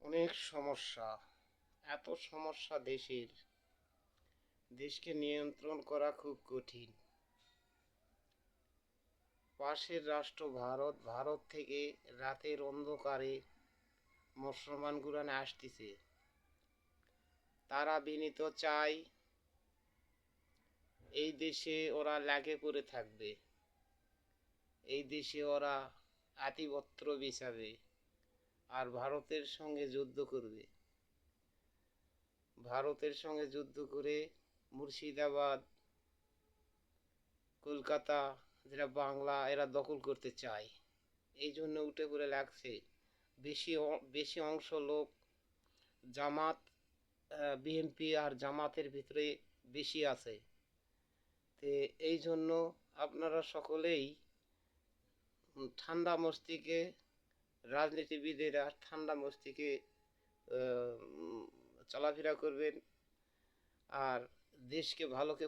অনেক সমস্যা, এত সমস্যা দেশকে নিয়ন্ত্রণ করা খুব কঠিন। পাশের রাষ্ট্র ভারত থেকে রাতের অন্ধকারে মুসলমান গুরানে আসতেছে। তারা বিনীত চায় এই দেশে ওরা লাগে পড়ে থাকবে, এই দেশে ওরা আধিপত্য বিছাবে আর ভারতের সঙ্গে যুদ্ধ করবে। ভারতের সঙ্গে যুদ্ধ করে মুর্শিদাবাদ, কলকাতা, যেটা বাংলা, এরা দখল করতে চায়। এই জন্য উঠে পড়ে লাগছে। বেশি অংশ লোক জামাত, বিএনপি আর জামাতের ভিতরে বেশি আছে। তো এই জন্য আপনারা সকলেই ঠান্ডা মস্তিষ্কে, রাজনীতিবিদেরা ঠান্ডা মস্তিষ্কে চলাফেরা করবেন আর দেশকে ভালোকে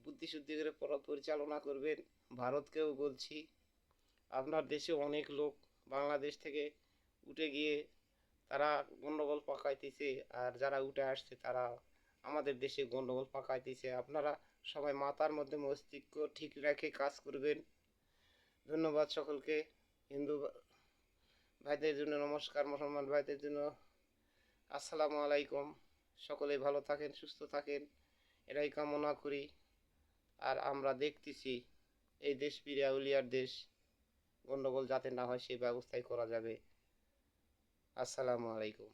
বুদ্ধিশুদ্ধি করে পরিচালনা করবেন। ভারতকেও বলছি, আপনার দেশে অনেক লোক বাংলাদেশ থেকে উঠে গিয়ে তারা গণ্ডগোল পাকাইতেছে, আর যারা উঠে আসছে তারা আমাদের দেশে গণ্ডগোল পাকাইতেছে। আপনারা সবাই মাথার মধ্যে মস্তিষ্ক ঠিক রেখে কাজ করবেন। ধন্যবাদ সকলকে। হিন্দু ভাইদের জন্য নমস্কার, মুসলমান ভাইদের জন্য আসসালামু আলাইকুম। সকলেই ভালো থাকেন, সুস্থ থাকেন, এটাই কামনা করি। আর আমরা দেখতেছি এই দেশ পীরে আউলিয়ার দেশ, গণ্ডগোল যাতে না হয় সেই ব্যবস্থাই করা যাবে। আসসালামু আলাইকুম।